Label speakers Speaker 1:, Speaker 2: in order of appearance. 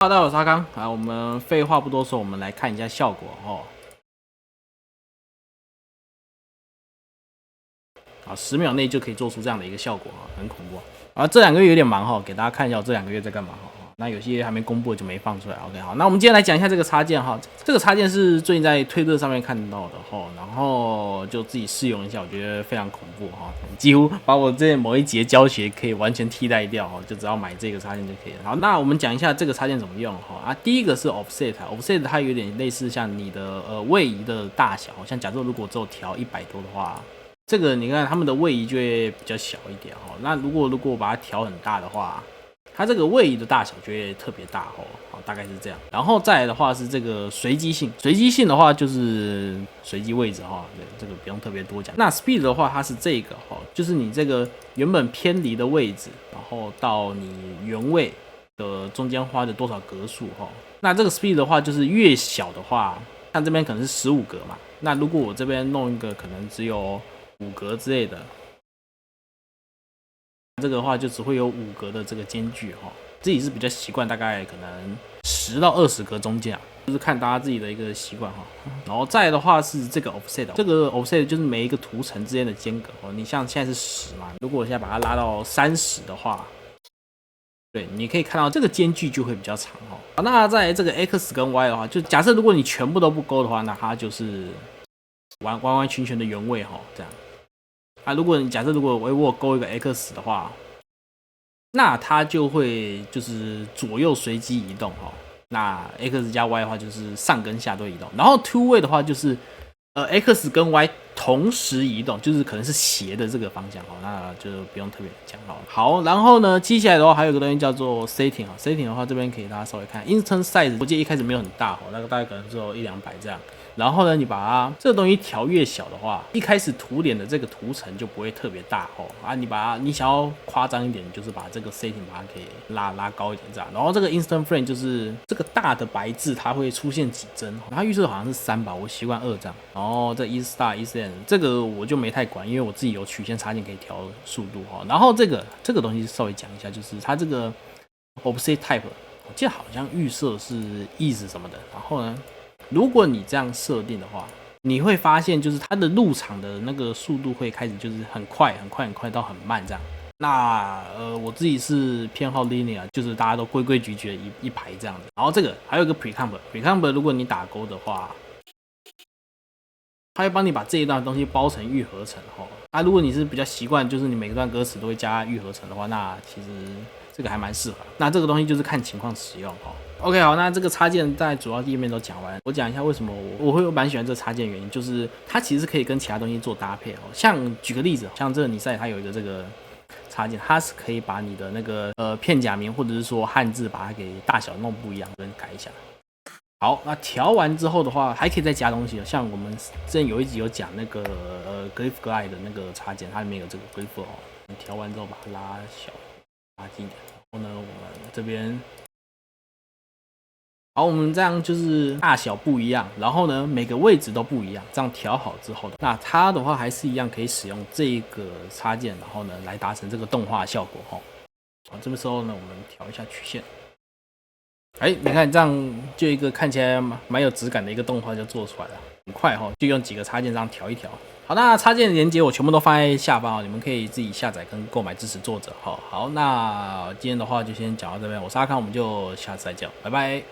Speaker 1: 大家好，我是阿康啊。我们废话不多说，我们来看一下效果哦。啊，10秒内就可以做出这样的一个效果啊，很恐怖啊。这2个月有点忙哈，给大家看一下我这2个月在干嘛哈。那有些还没公布就没放出来。OK， 好，那我们今天来讲一下这个插件哈。这个插件是最近在推特上面看到的哈，然后就自己试用一下，我觉得非常恐怖哈，几乎把我这某一节教学可以完全替代掉哈，就只要买这个插件就可以了。好，那我们讲一下这个插件怎么用哈啊。第一个是 offset，offset 它有点类似像你的位移的大小，像假设如果只有调100多的话。这个你看他们的位移就会比较小一点哈，那如果我把它调很大的话，它这个位移的大小就会特别大哈，好，大概是这样。然后再来的话是这个随机性，随机性的话就是随机位置哈，对，这个不用特别多讲。那 speed 的话它是这个哈，就是你这个原本偏离的位置，然后到你原位的中间花的多少格数哈。那这个 speed 的话就是越小的话，像这边可能是15格嘛，那如果我这边弄一个可能只有5格之类的，这个的话就只会有5格的这个间距哈。自己是比较习惯大概可能10到20格中间啊，就是看大家自己的一个习惯哈。然后再来的话是这个 offset， 这个 offset 就是每一个图层之间的间隔哦。你像现在是10嘛，如果我现在把它拉到30的话，对，你可以看到这个间距就会比较长哦。好，那在这个 x 跟 y 的话，就假设如果你全部都不勾的话，那它就是完完全全的原位哈，这样。啊，如果你假设如果我勾一个 x 的话，那它就会就是左右随机移动哈。那 x 加 y 的话就是上跟下都移动，然后 two way 的话就是x 跟 y 同时移动，就是可能是斜的这个方向哈，那就不用特别讲好了。好，然后呢，接下来的话还有个东西叫做 setting 啊 ，setting 的话这边可以大家稍微看 instant size， 我记得一开始没有很大哈，那个大概可能只有100-200这样。然后呢，你把它这个东西调越小的话，一开始图脸的这个图层就不会特别大哦。啊，你把它你想要夸张一点，你就是把这个 setting 把它给拉高一点这样。然后这个 instant frame 就是这个大的白字它会出现几帧，它预设好像是3吧，我习惯2这样。然后这 e star e这个我就没太管，因为我自己有曲线插件可以调速度哈。然后这个东西稍微讲一下，就是它这个 offset type， 我记得好像预设是 ease 什么的。然后呢，如果你这样设定的话，你会发现就是它的入场的那个速度会开始就是很快到很慢这样。那我自己是偏好 linear， 就是大家都规规矩矩的一排这样子。然后这个还有一个 precomp， 如果你打勾的话，它会帮你把这一段东西包成愈合层哈。那如果你是比较习惯，就是你每个段歌词都会加愈合层的话，那其实这个还蛮适合。那这个东西就是看情况使用哈。OK， 好，那这个插件在主要页面都讲完，我讲一下为什么我会蛮喜欢这个插件的原因，就是它其实可以跟其他东西做搭配哦。像举个例子，像这个你赛它有一个这个插件，它是可以把你的那个片假名或者是说汉字把它给大小弄不一样，跟改一下。好，那调完之后的话，还可以再加东西，像我们之前有一集有讲那个Glyph Glide 的那个插件，它里面有这个 Glyph 哦。你调完之后把它拉小、拉近一点，然后呢，我们这边，好，我们这样就是大小不一样，然后呢，每个位置都不一样，这样调好之后的，那它的话还是一样可以使用这个插件，然后呢来达成这个动画效果哈。好，这个时候呢，我们调一下曲线。哎，你看这样就一个看起来蛮有质感的一个动画就做出来了，很快哈，就用几个插件这样调一调。好，那插件的连接我全部都放在下方哦，你们可以自己下载跟购买支持作者。好，那今天的话就先讲到这边，我是阿康，我们就下次再见，拜拜。